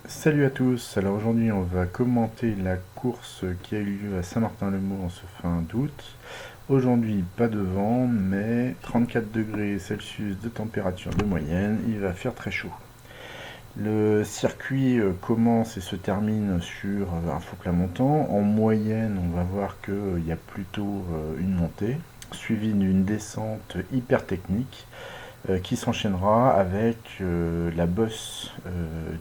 Salut à tous, alors aujourd'hui on va commenter la course qui a eu lieu à Saint-Martin-le-Mont en ce fin d'août. Aujourd'hui pas de vent mais 34 degrés Celsius de température de moyenne, il va faire très chaud. Le circuit commence et se termine sur un faux plat montant. En moyenne on va voir qu'il y a plutôt une montée, suivie d'une descente hyper technique qui s'enchaînera avec la bosse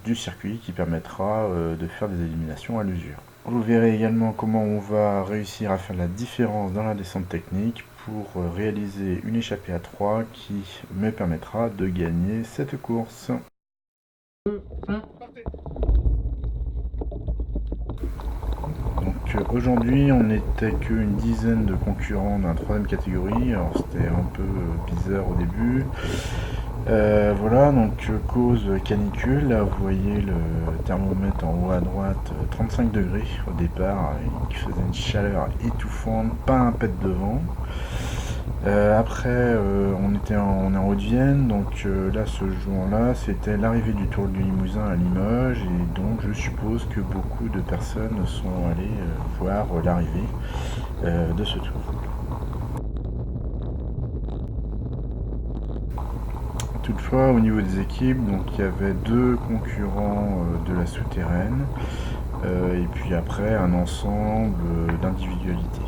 du circuit qui permettra de faire des éliminations à l'usure. Vous verrez également comment on va réussir à faire la différence dans la descente technique pour réaliser une échappée à 3 qui me permettra de gagner cette course. Donc aujourd'hui on n'était qu'une dizaine de concurrents dans la troisième catégorie, alors c'était un peu bizarre au début. Voilà, donc cause canicule, là vous voyez le thermomètre en haut à droite, 35 degrés au départ, qui faisait une chaleur étouffante, pas un pet de vent. Après, on est en Haute-Vienne, donc là, ce jour-là, c'était l'arrivée du Tour du Limousin à Limoges, et donc je suppose que beaucoup de personnes sont allées voir l'arrivée de ce tour. Toutefois, au niveau des équipes, donc il y avait deux concurrents de la souterraine, et puis après un ensemble d'individualités.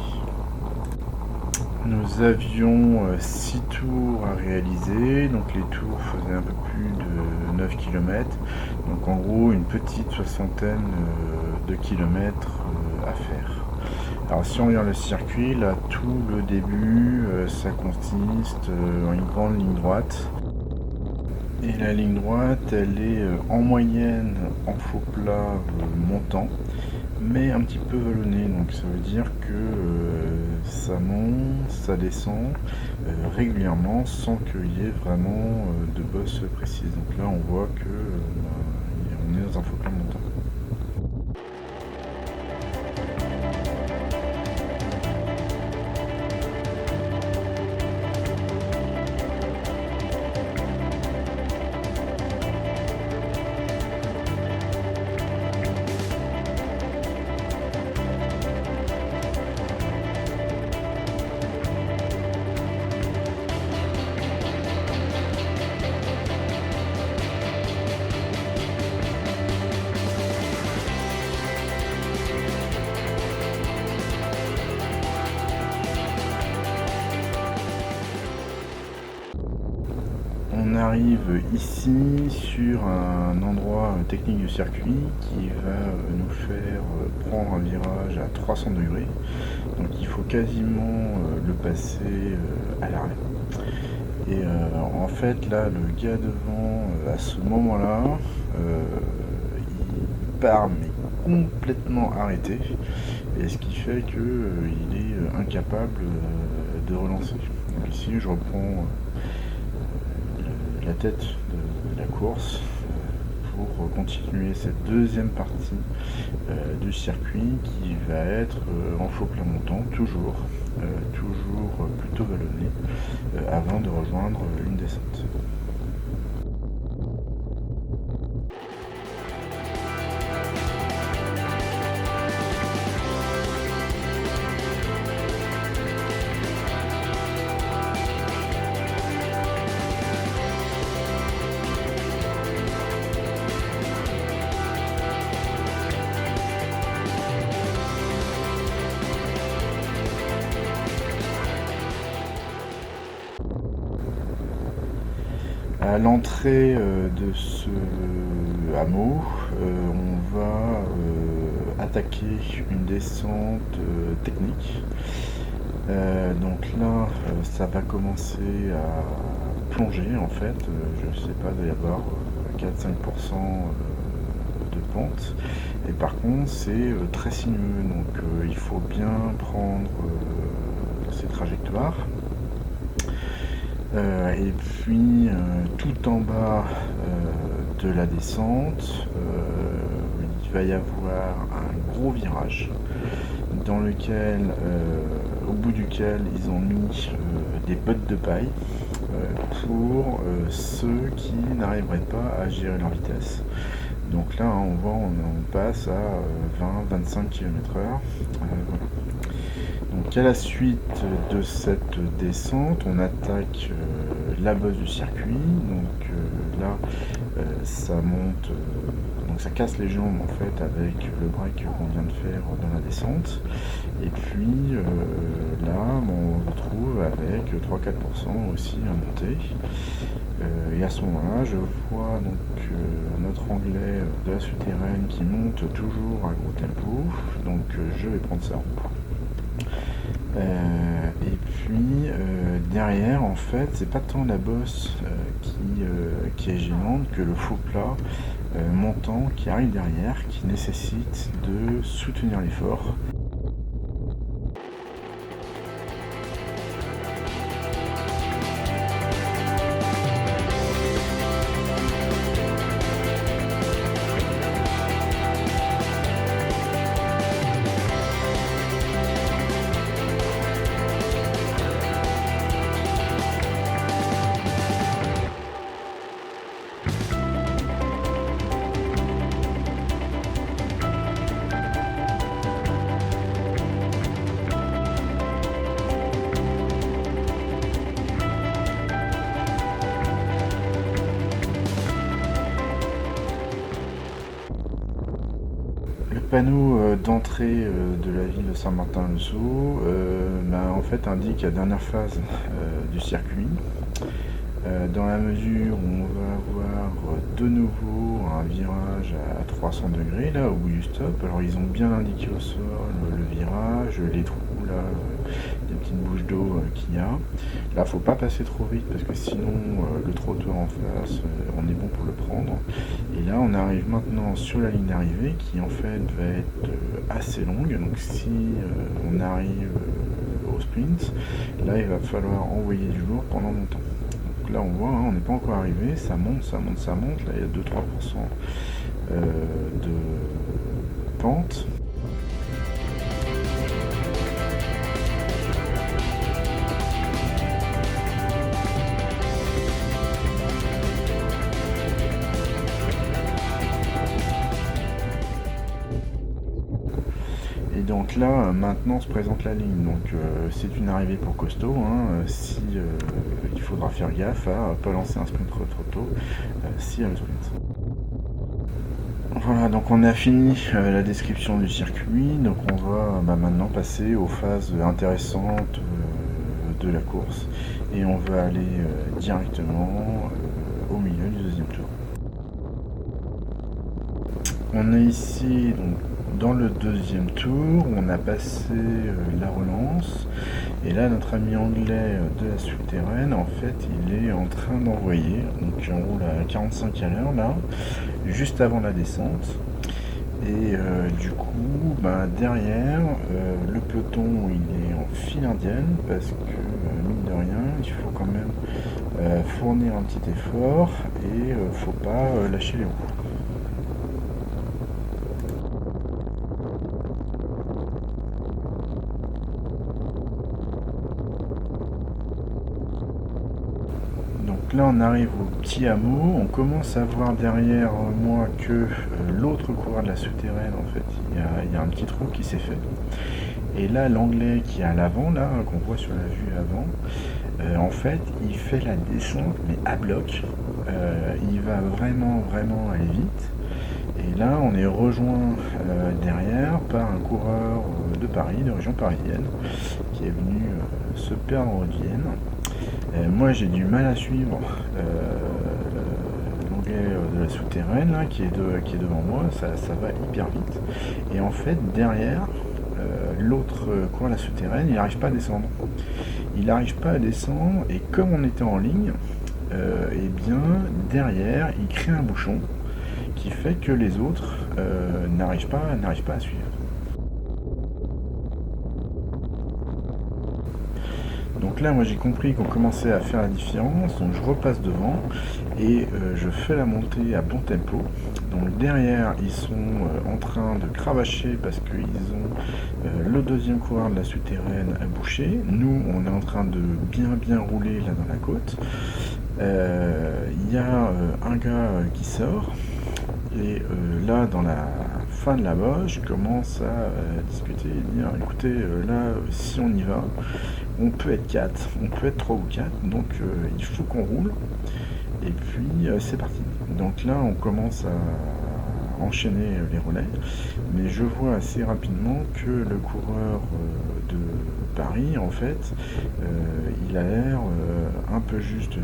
Nous avions 6 tours à réaliser, donc les tours faisaient un peu plus de 9 km, donc en gros une petite soixantaine de kilomètres à faire. Alors si on regarde le circuit, là tout le début, ça consiste en une grande ligne droite. Et la ligne droite, elle est en moyenne en faux plat montant, mais un petit peu vallonnée. Donc ça veut dire que ça monte, ça descend régulièrement sans qu'il y ait vraiment de bosses précises. Donc là, on voit que on est dans un faux plat montant. On arrive ici sur un endroit technique du circuit qui va nous faire prendre un virage à 300 degrés. Donc il faut quasiment le passer à l'arrêt. Et en fait là le gars devant à ce moment-là il part mais complètement arrêté, et ce qui fait qu'il est incapable de relancer. Donc ici je reprends la tête de la course pour continuer cette deuxième partie du circuit qui va être en faux plat montant, toujours plutôt vallonné, avant de rejoindre une descente. À l'entrée de ce hameau, on va attaquer une descente technique. Donc là, ça va commencer à plonger en fait. Je sais pas, il doit y avoir 4-5% de pente. Et par contre, c'est très sinueux, donc il faut bien prendre ces trajectoires. Et puis tout en bas de la descente, il va y avoir un gros virage dans lequel, au bout duquel ils ont mis des bottes de paille pour ceux qui n'arriveraient pas à gérer leur vitesse. Donc là, on voit, on passe à 20-25 km/h. Voilà. Donc à la suite de cette descente, on attaque la bosse du circuit. Donc là, ça monte, donc ça casse les jambes en fait avec le break qu'on vient de faire dans la descente. Et puis là, on retrouve avec 3-4% aussi à monter. Et à ce moment-là, je vois donc notre anglais de la souterraine qui monte toujours à gros tempo. Donc je vais prendre ça. Et puis derrière, en fait, c'est pas tant la bosse qui est gênante que le faux plat montant qui arrive derrière, qui nécessite de soutenir l'effort. Le panneau d'entrée de la ville de Saint-Martin-le-Sault en fait indique la dernière phase du circuit. Dans la mesure où on va avoir de nouveau un virage à 300 degrés là au bout du stop. Alors ils ont bien indiqué au sol le virage, les trous là, des petites bouches d'eau qu'il y a. Là faut pas passer trop vite parce que sinon le trottoir en face on est bon pour le prendre. Et là on arrive maintenant sur la ligne d'arrivée qui en fait va être assez longue. Donc si on arrive au sprint, là il va falloir envoyer du lourd pendant longtemps. Là on voit, on n'est pas encore arrivé, ça monte, ça monte, ça monte, là il y a 2-3% de pente. Et donc là, maintenant se présente la ligne. Donc c'est une arrivée pour costaud. Il faudra faire gaffe à ne pas lancer un sprint trop tôt s'il y a le sprint. Voilà, donc on a fini la description du circuit. Donc on va maintenant passer aux phases intéressantes de la course. Et on va aller directement au milieu du deuxième tour. On est ici donc dans le deuxième tour, on a passé la relance et là notre ami anglais de la souterraine en fait il est en train d'envoyer, donc on roule à 45 à l'heure là, juste avant la descente. Et du coup derrière le peloton il est en file indienne parce que mine de rien il faut quand même fournir un petit effort et faut pas lâcher les roues. Donc là on arrive au petit hameau, on commence à voir derrière moi que l'autre coureur de la souterraine en fait, il y a un petit trou qui s'est fait. Et là l'anglais qui est à l'avant, là qu'on voit sur la vue avant, en fait il fait la descente mais à bloc, il va vraiment aller vite. Et là on est rejoint derrière par un coureur de Paris, de région parisienne, qui est venu se perdre en Haute-Vienne. Moi j'ai du mal à suivre l'anglais de la souterraine là, qui est devant moi, ça va hyper vite. Et en fait derrière, l'autre coin de la souterraine, il n'arrive pas à descendre. Il n'arrive pas à descendre et comme on était en ligne, et bien derrière il crée un bouchon qui fait que les autres n'arrivent pas à suivre. Donc là, moi j'ai compris qu'on commençait à faire la différence, donc je repasse devant et je fais la montée à bon tempo. Donc derrière, ils sont en train de cravacher parce qu'ils ont le deuxième coureur de la souterraine à boucher. Nous, on est en train de bien rouler là dans la côte. Il y a un gars qui sort Et là, dans la fin de la bosse, je commence à discuter et dire, écoutez, là, si on y va, on peut être 4, on peut être 3 ou 4, donc il faut qu'on roule. Et puis, c'est parti. Donc là, on commence à enchaîner les relais, mais je vois assez rapidement que le coureur de Paris, en fait, il a l'air un peu juste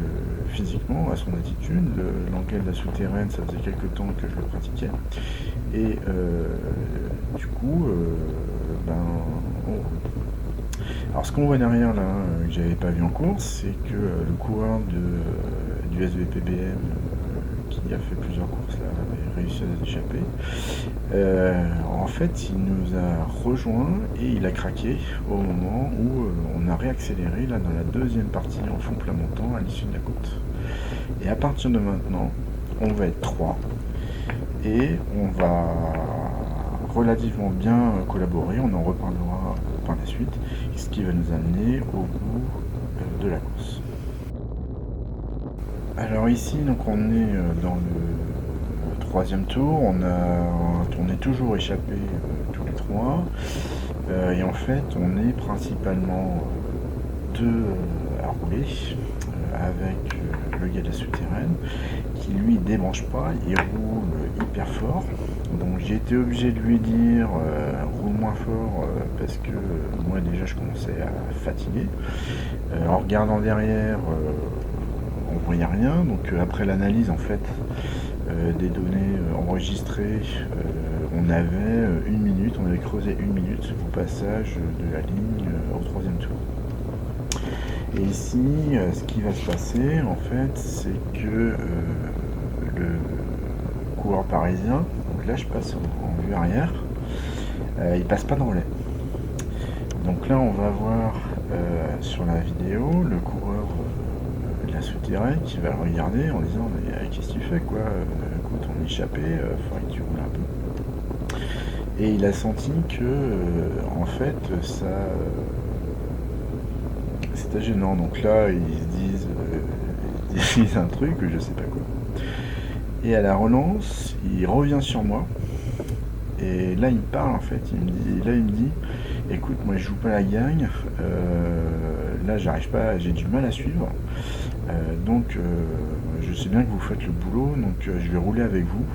physiquement, à son attitude. L'anglais de la souterraine, ça faisait quelques temps que je le pratiquais. Et du coup, ben, on roule. Alors ce qu'on voit derrière là, que j'avais pas vu en course, c'est que le coureur du SVPBM qui a fait plusieurs courses là avait réussi à s'échapper. En fait, il nous a rejoint et il a craqué au moment où on a réaccéléré là dans la deuxième partie en fond plat montant à l'issue de la côte. Et à partir de maintenant, on va être 3 et on va relativement bien collaborer, on en reparlera par la suite, ce qui va nous amener au bout de la course. Alors ici, donc on est dans le troisième tour, on est toujours échappé tous les 3, et en fait on est principalement deux à rouler, avec le gars de la souterraine, qui lui débranche pas, il roule hyper fort. Donc j'ai été obligé de lui dire roule moins fort parce que moi déjà je commençais à fatiguer. En regardant derrière, on voyait rien. Donc après l'analyse en fait des données enregistrées, on avait 1 minute, on avait creusé 1 minute au passage de la ligne au troisième tour. Et ici, ce qui va se passer, en fait, c'est que le coureur parisien, donc là je passe en vue arrière, il passe pas de relais. Donc là, on va voir sur la vidéo le coureur de la souterraine qui va le regarder en disant mais qu'est-ce que tu fais quoi écoute, on est échappé, faudrait que tu roules un peu. Et il a senti que en fait ça c'était gênant, donc là ils se disent un truc, je sais pas quoi. Et à la relance, il revient sur moi, et là il me parle en fait, il me dit, écoute moi je joue pas la gagne, là j'arrive pas, j'ai du mal à suivre, donc je sais bien que vous faites le boulot, donc je vais rouler avec vous,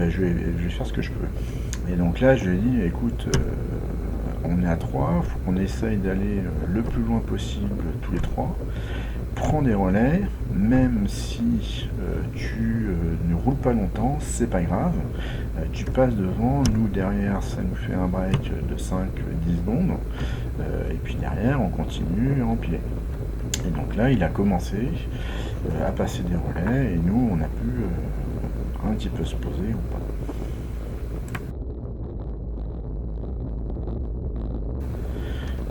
je vais faire ce que je peux. Et donc là je lui ai dit, écoute, on est à 3, il faut qu'on essaye d'aller le plus loin possible tous les 3. Prends des relais, même si tu ne roules pas longtemps, c'est pas grave. Tu passes devant, nous derrière ça nous fait un break de 5-10 secondes. Et puis derrière on continue à empiler. Et donc là il a commencé à passer des relais et nous on a pu un petit peu se poser ou pas.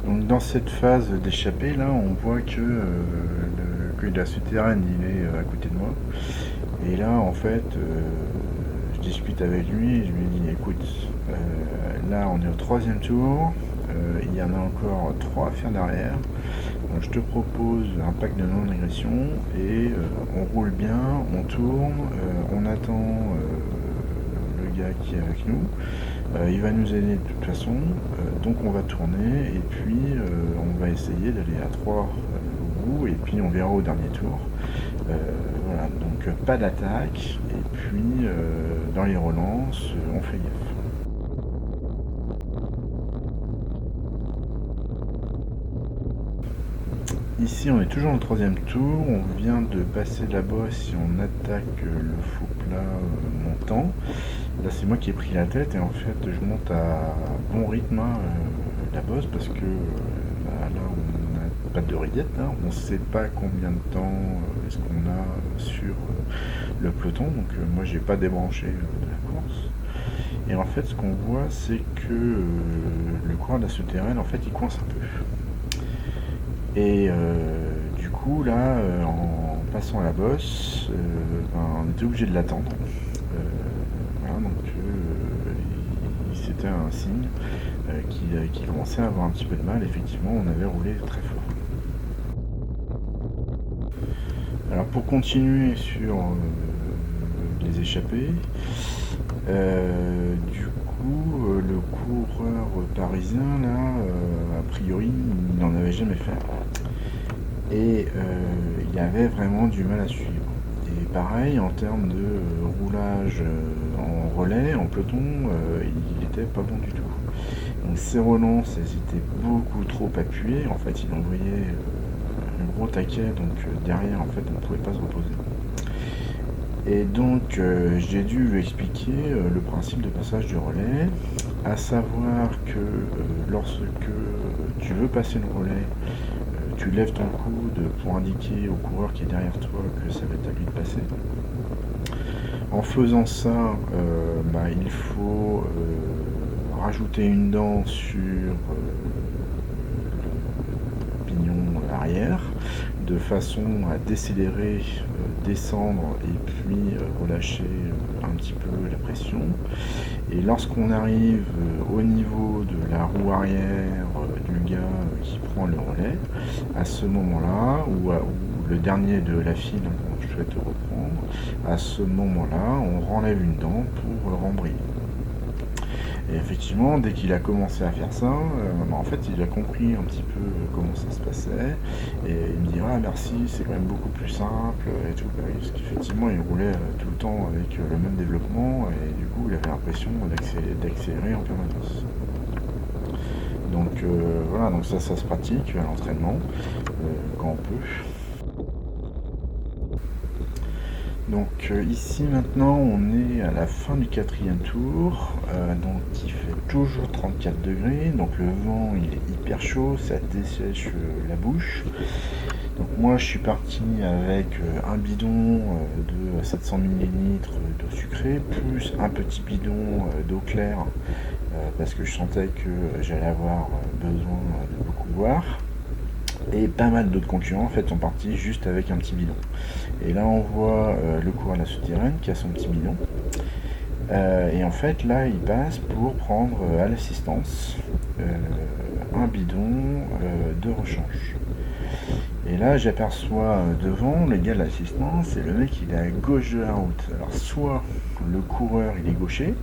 Donc dans cette phase d'échappée là, on voit que le de la souterraine il est à côté de moi. Et là en fait je discute avec lui et je lui dis écoute, là on est au troisième tour, il y en a encore 3 à faire derrière. Donc je te propose un pack de non-régression et on roule bien, on tourne, on attend le gars qui est avec nous. Il va nous aider de toute façon, donc on va tourner et puis on va essayer d'aller à 3 au bout et puis on verra au dernier tour. Voilà, donc pas d'attaque et puis dans les relances on fait gaffe. Ici on est toujours dans le troisième tour, on vient de passer la bosse et on attaque le faux plat montant. Là c'est moi qui ai pris la tête et en fait je monte à bon rythme la bosse parce que là on n'a pas de rillette, hein, on ne sait pas combien de temps est-ce qu'on a sur le peloton, donc moi j'ai pas débranché de la course. Et en fait ce qu'on voit c'est que le coureur de la souterraine en fait il coince un peu. Et du coup là en passant à la bosse on était obligé de l'attendre. Voilà, donc c'était un signe qui commençait à avoir un petit peu de mal. Effectivement on avait roulé très fort. Alors pour continuer sur les échappées, Du coup, le coureur parisien, là, a priori, il n'en avait jamais fait. Et il avait vraiment du mal à suivre. Et pareil, en termes de roulage en relais, en peloton, il était pas bon du tout. Donc ses relances, elles étaient beaucoup trop appuyées. En fait, il envoyait un gros taquet, donc derrière, en fait, on ne pouvait pas se reposer. Et donc, j'ai dû lui expliquer le principe de passage du relais, à savoir que lorsque tu veux passer le relais, tu lèves ton coude pour indiquer au coureur qui est derrière toi que ça va être à lui de passer. En faisant ça, il faut rajouter une dent sur le pignon arrière, de façon à décélérer, descendre et puis relâcher un petit peu la pression. Et lorsqu'on arrive au niveau de la roue arrière du gars qui prend le relais, à ce moment-là, ou le dernier de la file qu'on souhaite reprendre, à ce moment-là, on renlève une dent pour rembrayer. Et effectivement, dès qu'il a commencé à faire ça, en fait, il a compris un petit peu comment ça se passait. Et il me dit ah merci, c'est quand même beaucoup plus simple et tout. Parce qu'effectivement, il roulait tout le temps avec le même développement et du coup, il avait l'impression d'accélérer en permanence. Donc voilà, donc ça se pratique à l'entraînement quand on peut. Donc ici maintenant on est à la fin du 4e tour, donc il fait toujours 34 degrés, donc le vent il est hyper chaud, ça dessèche la bouche. Donc moi je suis parti avec un bidon de 700 ml d'eau sucrée, plus un petit bidon d'eau claire, parce que je sentais que j'allais avoir besoin de beaucoup boire. Et pas mal d'autres concurrents en fait sont partis juste avec un petit bidon. Et là on voit le coureur de la souterraine qui a son petit bidon. Et en fait là il passe pour prendre à l'assistance un bidon de rechange. Et là j'aperçois devant le gars de l'assistance et le mec il est à gauche de la route. Alors soit le coureur il est gaucher,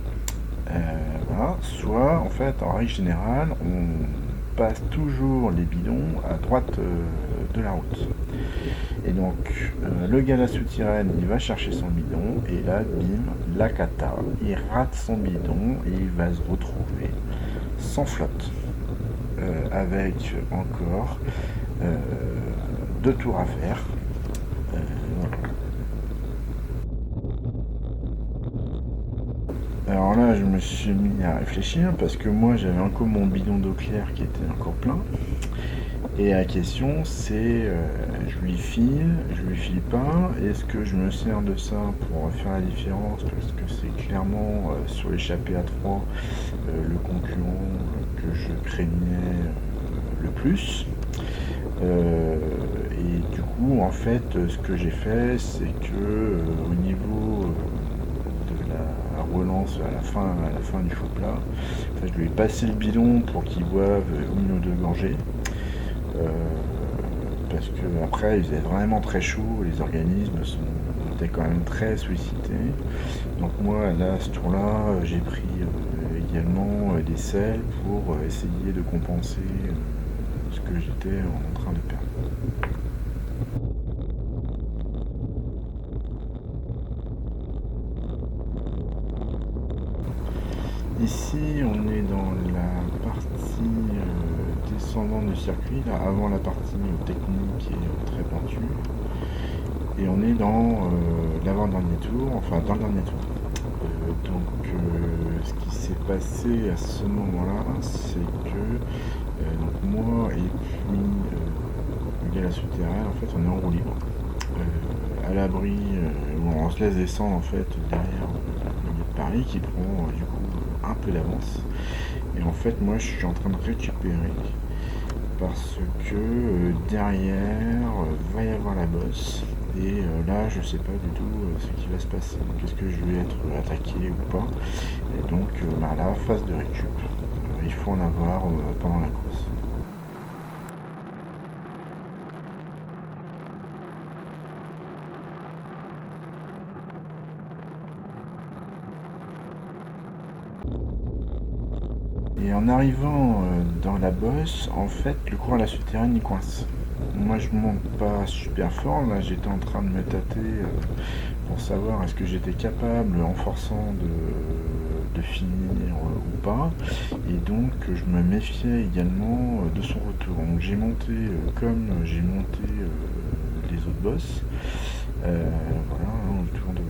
voilà, soit en fait en règle générale on passe toujours les bidons à droite de la route. Et donc le gars de la souterraine il va chercher son bidon et là bim, la cata, il rate son bidon et il va se retrouver sans flotte avec encore 2 tours à faire. Voilà. Alors là je me suis mis à réfléchir parce que moi j'avais encore mon bidon d'eau claire qui était encore plein. Et la question c'est, je lui file pas, est-ce que je me sers de ça pour faire la différence parce que c'est clairement sur l'échappée à 3 le concurrent que je craignais le plus. Et du coup en fait ce que j'ai fait c'est que au niveau de la relance à la fin du faux plat, en fait, je lui ai passé le bidon pour qu'il boive une ou deux gorgées. Parce que après il faisait vraiment très chaud, les organismes étaient quand même très sollicités. Donc moi là à ce tour là j'ai pris également des sels pour essayer de compenser ce que j'étais en train de perdre. Ici on est dans la partie descendante du circuit, là, avant la partie technique et très pointue. Et on est dans l'avant-dernier tour, enfin dans le dernier tour. Ce qui s'est passé à ce moment-là, c'est que donc moi et puis le gars de la souterraine, en fait on est en roue libre. À l'abri, où on se laisse descendre en fait derrière le gars de Paris qui prend du coup un peu d'avance. Et en fait moi je suis en train de récupérer parce que derrière va y avoir la bosse et là je sais pas du tout ce qui va se passer, est-ce que je vais être attaqué ou pas, et donc là phase de récup, il faut en avoir pendant la course. Et en arrivant dans la bosse, en fait, le courant à la souterraine il coince. Moi je monte pas super fort, là j'étais en train de me tâter pour savoir est-ce que j'étais capable en forçant de finir ou pas, et donc je me méfiais également de son retour. Donc j'ai monté comme j'ai monté les autres bosses, voilà, autour de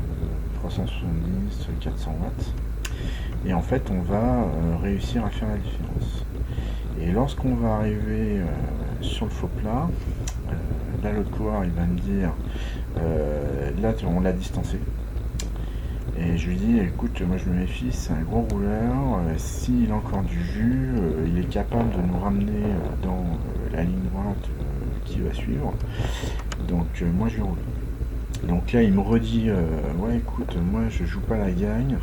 370, 400 watts, et en fait on va réussir à faire la différence. Et lorsqu'on va arriver sur le faux plat, là l'autre coureur il va me dire là on l'a distancé, et je lui dis écoute, moi je me méfie, c'est un gros rouleur, s'il a encore du jus, il est capable de nous ramener dans la ligne droite qui va suivre, donc moi je vais rouler. Donc là il me redit ouais écoute, moi je joue pas la gagne,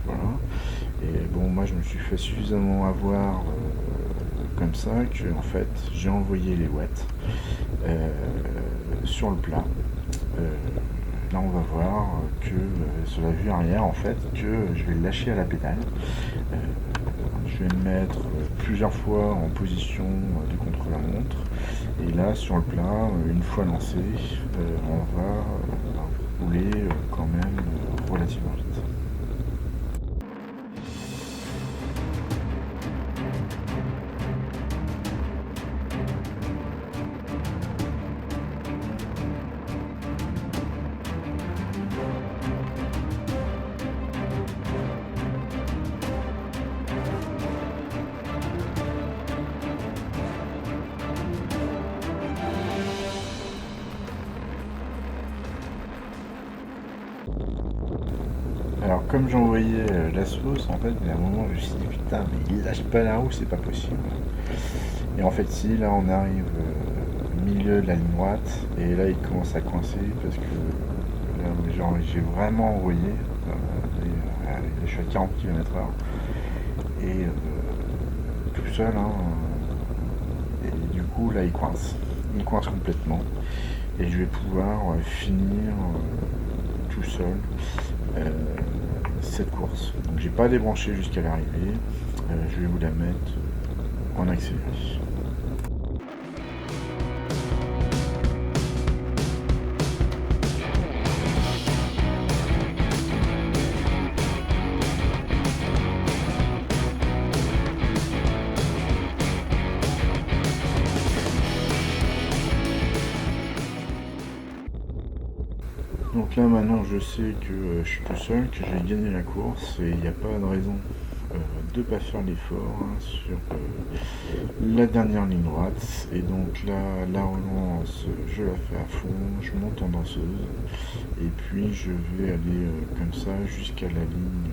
voilà. Et bon, moi je me suis fait suffisamment avoir comme ça que en fait j'ai envoyé les watts sur le plat. Là on va voir que sur la vue arrière en fait que je vais le lâcher à la pédale. Je vais me mettre plusieurs fois en position de contre-la-montre, et là sur le plat, une fois lancé, on va rouler quand même relativement vite. Alors comme j'envoyais la sauce, en fait, il y a un moment je me suis dit putain mais il lâche pas la roue, c'est pas possible. Et en fait si, là on arrive au milieu de la ligne droite, et là il commence à coincer parce que là genre j'ai vraiment envoyé, je suis à 40 km/h, et tout seul, hein, et du coup là il coince complètement, et je vais pouvoir finir tout seul cette course. Donc j'ai pas débranché jusqu'à l'arrivée, je vais vous la mettre en accéléré. Donc là maintenant je sais que je suis tout seul, que j'ai gagné la course, et il n'y a pas de raison de ne pas faire l'effort sur la dernière ligne droite. Et donc là la relance je la fais à fond, je monte en danseuse, et puis je vais aller comme ça jusqu'à la ligne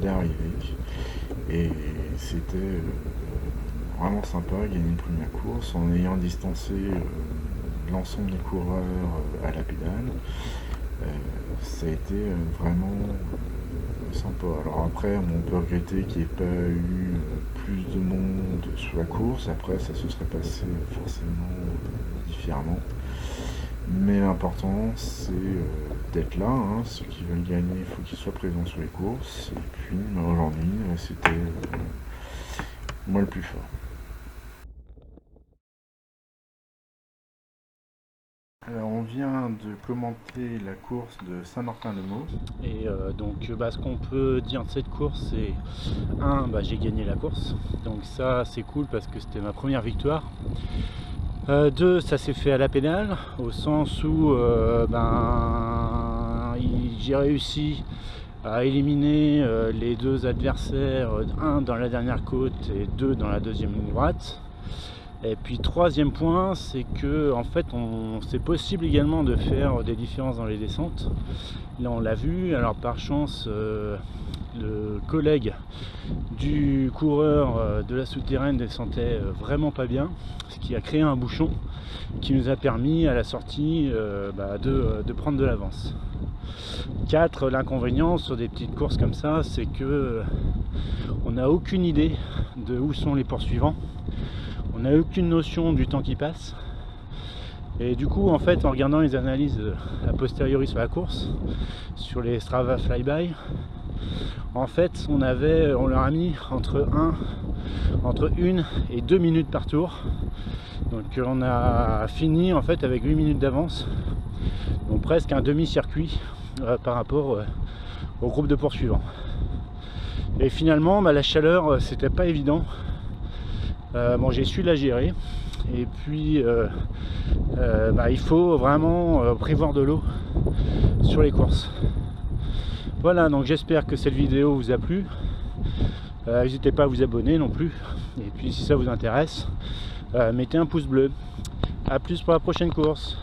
d'arrivée. Et c'était vraiment sympa, gagner une première course en ayant distancé l'ensemble des coureurs à la pédale. Ça a été vraiment sympa. Alors après on peut regretter qu'il n'y ait pas eu plus de monde sur la course, après ça se serait passé forcément différemment, mais l'important c'est d'être là, hein. Ceux qui veulent gagner, il faut qu'ils soient présents sur les courses, et puis aujourd'hui c'était moi le plus fort. Alors on vient de commenter la course de Saint-Martin-le-Mont. Et donc ce qu'on peut dire de cette course, c'est j'ai gagné la course, donc ça c'est cool parce que c'était ma première victoire. 2, ça s'est fait à la pédale, au sens où j'ai réussi à éliminer les 2 adversaires, 1 dans la dernière côte et 2 dans la deuxième ligne droite. Et puis 3e point, c'est que en fait c'est possible également de faire des différences dans les descentes. Là on l'a vu, alors par chance le collègue du coureur de la souterraine descendait vraiment pas bien, ce qui a créé un bouchon qui nous a permis à la sortie de prendre de l'avance. 4, l'inconvénient sur des petites courses comme ça, c'est que on n'a aucune idée de où sont les poursuivants. On n'a aucune notion du temps qui passe, et du coup en fait en regardant les analyses a posteriori sur la course, sur les Strava Flyby, En fait, on leur a mis entre 1 et 2 minutes par tour. Donc on a fini en fait avec 8 minutes d'avance, donc presque un demi-circuit par rapport au groupe de poursuivants. Et finalement, la chaleur, c'était pas évident. Bon, j'ai su la gérer. Et puis, il faut vraiment prévoir de l'eau sur les courses. Voilà, donc j'espère que cette vidéo vous a plu. N'hésitez pas à vous abonner non plus. Et puis, si ça vous intéresse, mettez un pouce bleu. A plus pour la prochaine course.